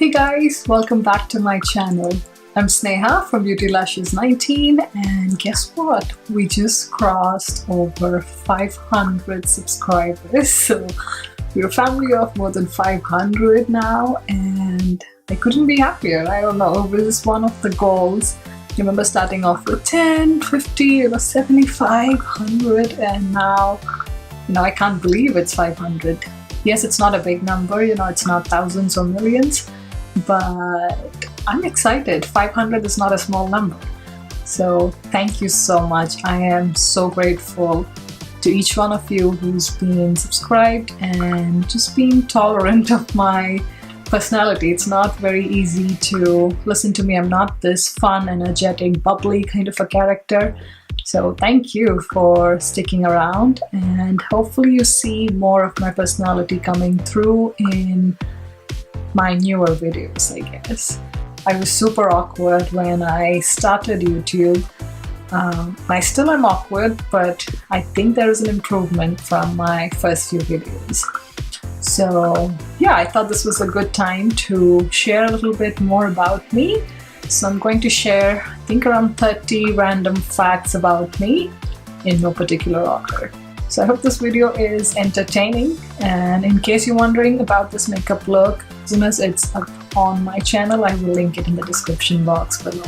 Hey guys, welcome back to my channel. I'm Sneha from BeautyLashes19 and guess what? We just crossed over 500 subscribers. So we're a family of more than 500 now and I couldn't be happier. I don't know, it was one of the goals. I remember starting off with 10, 50, 75, 100 and now, I can't believe it's 500. Yes, it's not a big number, it's not thousands or millions, but I'm excited. 500 is not a small number. So thank you so much. I am so grateful to each one of you who's been subscribed and just being tolerant of my personality. It's not very easy to listen to me. I'm not this fun, energetic, bubbly kind of a character. So thank you for sticking around and hopefully you see more of my personality coming through in my newer videos, I guess. I was super awkward when I started YouTube. I still am awkward, but I think there is an improvement from my first few videos. So yeah, I thought this was a good time to share a little bit more about me. So I'm going to share, I think, around 30 random facts about me in no particular order. So I hope this video is entertaining, and in case you're wondering about this makeup look, as soon as it's up on my channel, I will link it in the description box below.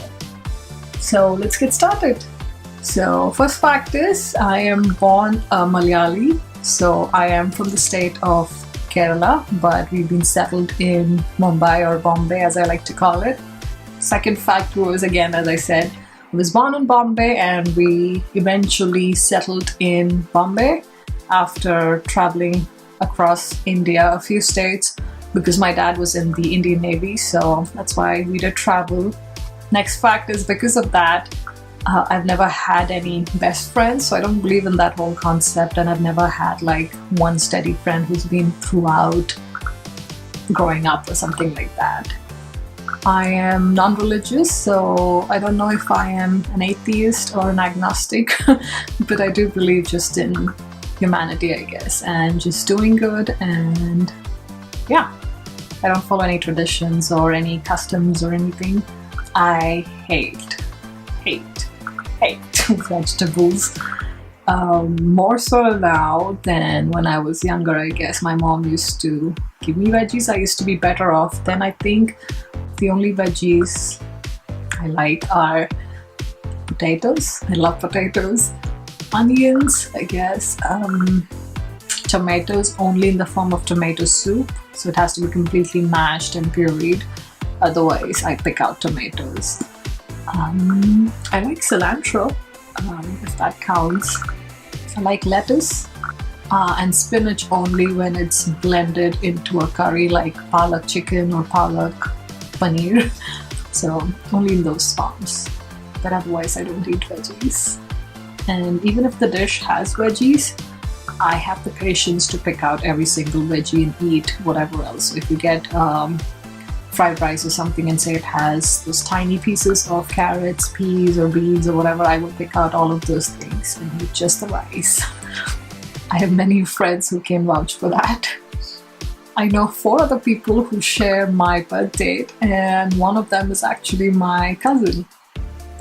So let's get started. So first fact is, I am born a Malayali. So I am from the state of Kerala, but we've been settled in Mumbai or Bombay as I like to call it. Second fact was, again, as I said, I was born in Bombay and we eventually settled in Bombay after traveling across India a few states because my dad was in the Indian Navy, so that's why we did travel. Next fact is, because of that, I've never had any best friends, so I don't believe in that whole concept, and I've never had like one steady friend who's been throughout growing up or something like that. I am non-religious, so I don't know if I am an atheist or an agnostic, but I do believe just in humanity, I guess, and just doing good, and yeah, I don't follow any traditions or any customs or anything. I hate vegetables. More so now than when I was younger, I guess. My mom used to give me veggies. I used to be better off then. I think the only veggies I like are potatoes. I love potatoes. Onions, I guess. Tomatoes only in the form of tomato soup. So it has to be completely mashed and pureed. Otherwise, I pick out tomatoes. I like cilantro, if that counts. I like lettuce and spinach only when it's blended into a curry like palak chicken or palak paneer. So only in those forms. But otherwise, I don't eat veggies. And even if the dish has veggies, I have the patience to pick out every single veggie and eat whatever else. So if you get fried rice or something and say it has those tiny pieces of carrots, peas or beans or whatever, I will pick out all of those things and eat just the rice. I have many friends who can vouch for that. I know 4 other people who share my birth date, and one of them is actually my cousin.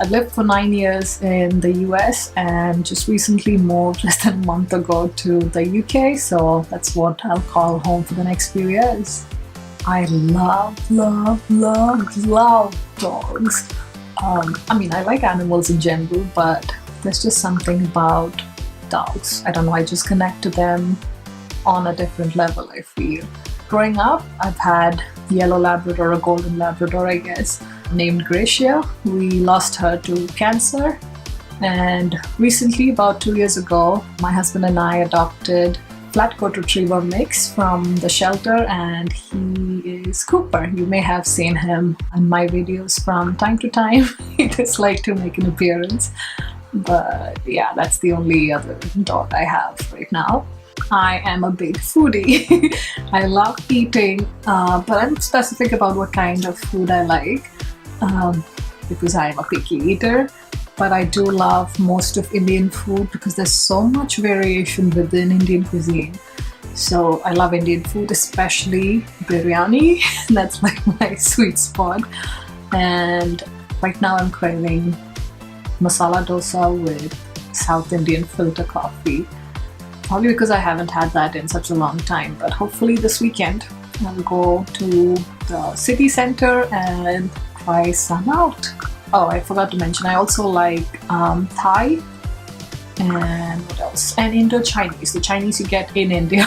I lived for 9 years in the US and just recently moved less than a month ago to the UK, so that's what I'll call home for the next few years. I love dogs. I like animals in general, but there's just something about dogs. I don't know, I just connect to them on a different level, I feel. Growing up, I've had a yellow Labrador, a golden Labrador, I guess, named Gracia. We lost her to cancer. And recently, about 2 years ago, my husband and I adopted Flat Coat Retriever mix from the shelter, and he is Cooper. You may have seen him in my videos from time to time. He does like to make an appearance. But yeah, that's the only other dog I have right now. I am a big foodie. I love eating, but I'm specific about what kind of food I like because I am a picky eater. But I do love most of Indian food because there's so much variation within Indian cuisine. So I love Indian food, especially biryani. That's like my sweet spot. And right now I'm craving masala dosa with South Indian filter coffee. Probably because I haven't had that in such a long time. But hopefully this weekend I'll go to the city center and try some out. Oh, I forgot to mention, I also like Thai and what else? And Indo-Chinese, the Chinese you get in India.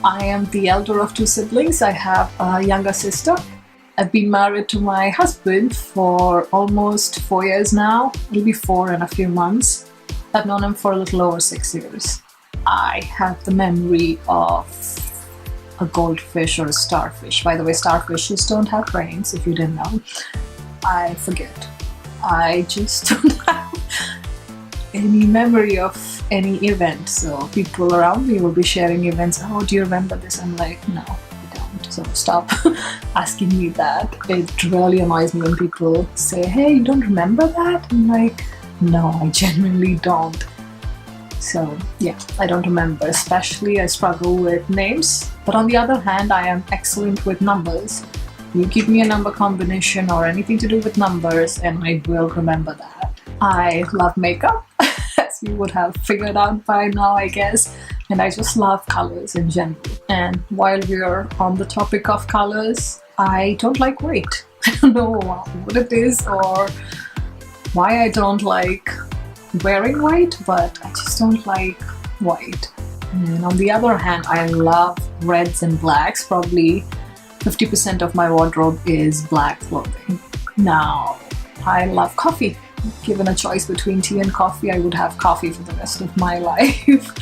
I am the elder of two siblings. I have a younger sister. I've been married to my husband for almost 4 years now. It'll be 4 in a few months. I've known him for a little over 6 years. I have the memory of a goldfish or a starfish. By the way, starfishes don't have brains, if you didn't know. I forget. I just don't have any memory of any event. So people around me will be sharing events. Oh, do you remember this? I'm like, no, I don't. So stop asking me that. It really annoys me when people say, hey, you don't remember that? I'm like, no, I genuinely don't. So yeah, I don't remember. Especially I struggle with names. But on the other hand, I am excellent with numbers. You give me a number combination or anything to do with numbers and I will remember that. I love makeup, as you would have figured out by now, I guess. And I just love colors in general. And while we're on the topic of colors, I don't like white. I don't know what it is or why I don't like wearing white, but I just don't like white. And on the other hand, I love reds and blacks. Probably 50% of my wardrobe is black clothing. Now, I love coffee. Given a choice between tea and coffee, I would have coffee for the rest of my life.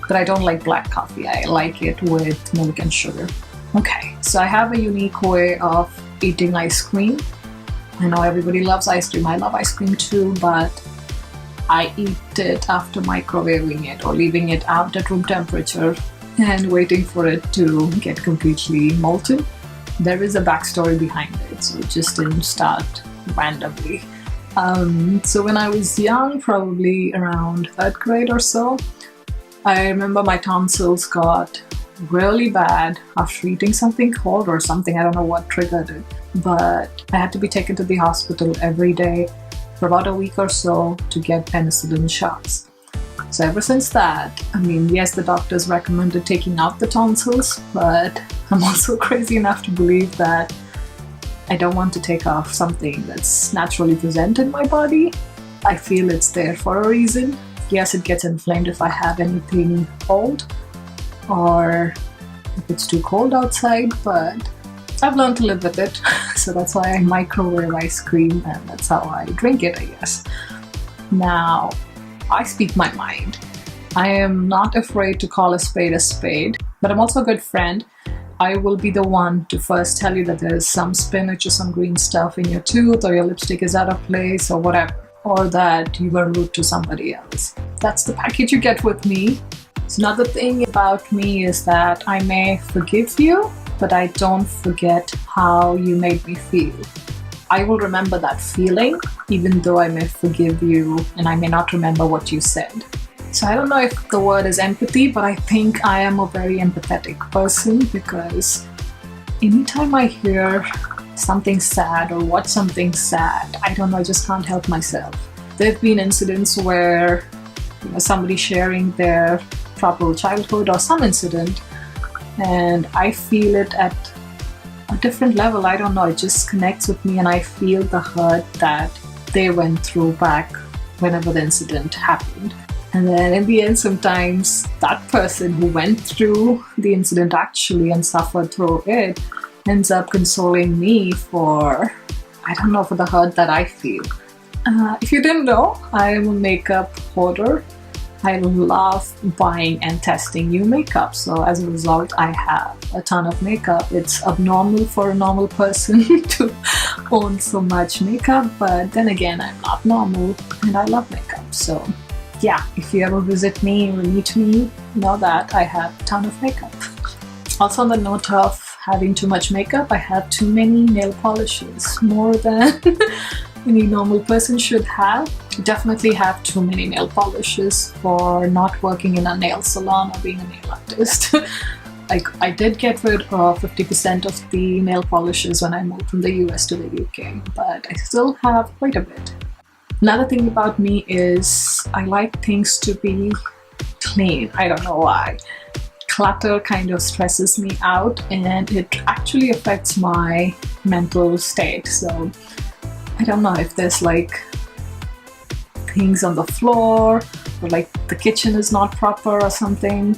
But I don't like black coffee. I like it with milk and sugar. Okay, so I have a unique way of eating ice cream. I know everybody loves ice cream. I love ice cream too, but I eat it after microwaving it or leaving it out at room temperature and waiting for it to get completely molten. There is a backstory behind it, so it just didn't start randomly. So when I was young, probably around 3rd grade or so, I remember my tonsils got really bad after eating something cold or something. I don't know what triggered it, but I had to be taken to the hospital every day for about a week or so to get penicillin shots. So ever since that, I mean, yes, the doctors recommended taking out the tonsils, but I'm also crazy enough to believe that I don't want to take off something that's naturally present in my body. I feel it's there for a reason. Yes, it gets inflamed if I have anything old or if it's too cold outside, but I've learned to live with it. So that's why I microwave ice cream and that's how I drink it, I guess. Now, I speak my mind. I am not afraid to call a spade, but I'm also a good friend. I will be the one to first tell you that there's some spinach or some green stuff in your tooth or your lipstick is out of place or whatever, or that you were rude to somebody else. That's the package you get with me. So another thing about me is that I may forgive you, but I don't forget how you made me feel. I will remember that feeling, even though I may forgive you and I may not remember what you said. So I don't know if the word is empathy, but I think I am a very empathetic person because anytime I hear something sad or watch something sad, I don't know, I just can't help myself. There have been incidents where somebody sharing their troubled childhood or some incident, and I feel it at a different level. I don't know, it just connects with me and I feel the hurt that they went through back whenever the incident happened. And then in the end, sometimes that person who went through the incident actually and suffered through it ends up consoling me for, I don't know, for the hurt that I feel. If you didn't know, I am a makeup hoarder. I love buying and testing new makeup. So as a result, I have a ton of makeup. It's abnormal for a normal person to own so much makeup, but then again, I'm not normal and I love makeup. So yeah, if you ever visit me or meet me, know that I have a ton of makeup. Also on the note of having too much makeup, I have too many nail polishes, more than any normal person should have. You definitely have too many nail polishes for not working in a nail salon or being a nail artist. Like, I did get rid of 50% of the nail polishes when I moved from the US to the UK, but I still have quite a bit. Another thing about me is I like things to be clean. I don't know why. Clutter kind of stresses me out and it actually affects my mental state. So I don't know if there's like things on the floor or like the kitchen is not proper or something.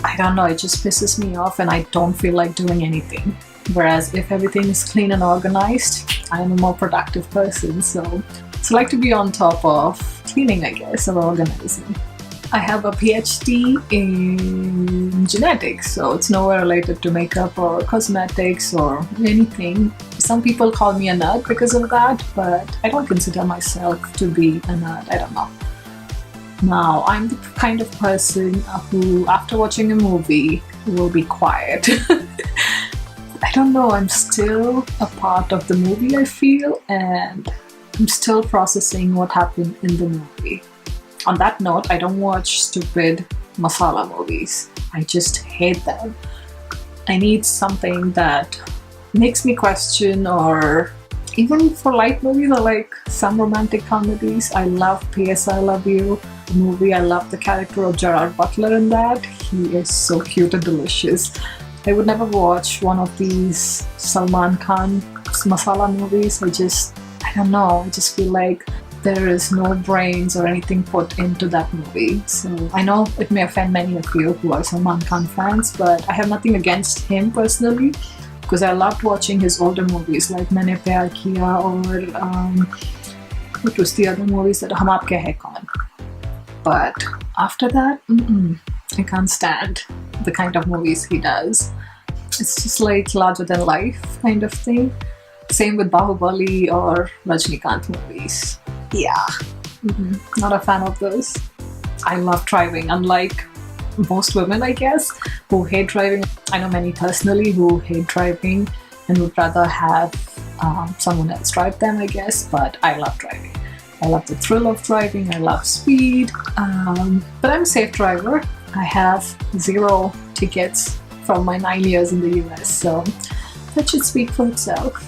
I don't know, it just pisses me off and I don't feel like doing anything. Whereas if everything is clean and organized, I'm a more productive person. So I like to be on top of cleaning, I guess, or organizing. I have a PhD in genetics, so it's nowhere related to makeup or cosmetics or anything. Some people call me a nerd because of that, but I don't consider myself to be a nerd. I don't know. Now, I'm the kind of person who, after watching a movie, will be quiet. I don't know, I'm still a part of the movie, I feel, and I'm still processing what happened in the movie. On that note, I don't watch stupid masala movies. I just hate them. I need something that makes me question, or even for light movies, I like some romantic comedies. I love P.S. I Love You, the movie. I love the character of Gerard Butler in that. He is so cute and delicious. I would never watch one of these Salman Khan masala movies. I don't know, I just feel like there is no brains or anything put into that movie. So I know it may offend many of you who are Salman Khan fans, but I have nothing against him personally, because I loved watching his older movies like Maine Pyar Kiya or what was the other movies that Hum Aapke Hai Kaun. But after that, I can't stand the kind of movies he does. It's just like larger than life kind of thing. Same with Bahubali or Rajnikant movies. Yeah, not a fan of those. I love driving, unlike most women, I guess, who hate driving. I know many personally who hate driving and would rather have someone else drive them, I guess, but I love driving. I love the thrill of driving, I love speed, but I'm a safe driver. I have 0 tickets from my 9 years in the US, so that should speak for itself.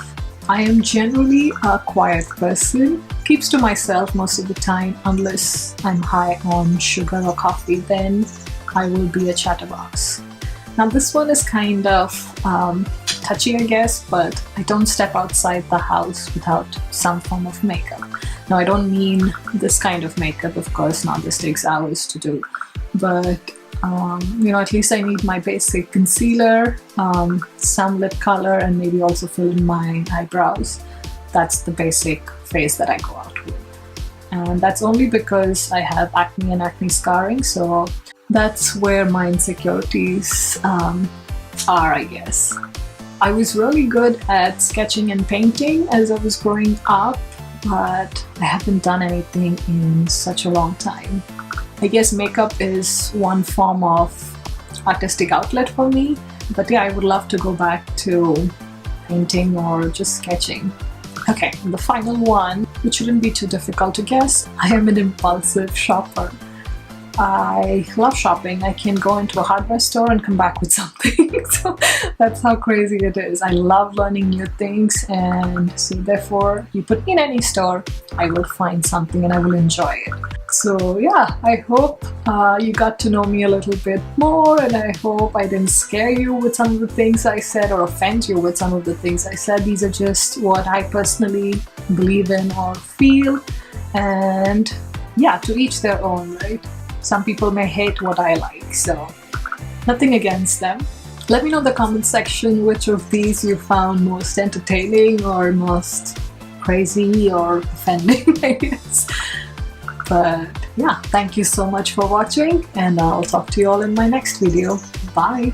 I am generally a quiet person, keeps to myself most of the time, unless I'm high on sugar or coffee, then I will be a chatterbox. Now this one is kind of touchy, I guess, but I don't step outside the house without some form of makeup. Now I don't mean this kind of makeup, of course not, this takes hours to do, but at least I need my basic concealer, some lip color, and maybe also fill in my eyebrows. That's the basic face that I go out with. And that's only because I have acne and acne scarring, so that's where my insecurities are, I guess. I was really good at sketching and painting as I was growing up, but I haven't done anything in such a long time. I guess makeup is one form of artistic outlet for me, but yeah, I would love to go back to painting or just sketching. Okay, the final one, which shouldn't be too difficult to guess. I am an impulsive shopper. I love shopping. I can go into a hardware store and come back with something. So that's how crazy it is. I love learning new things, and so therefore you put me in any store, I will find something and I will enjoy it. So yeah, I hope you got to know me a little bit more, and I hope I didn't scare you with some of the things I said or offend you with some of the things I said. These are just what I personally believe in or feel, and yeah, to each their own, right? Some people may hate what I like, so nothing against them. Let me know in the comment section which of these you found most entertaining or most crazy or offending, I guess. But yeah, thank you so much for watching, and I'll talk to you all in my next video. Bye!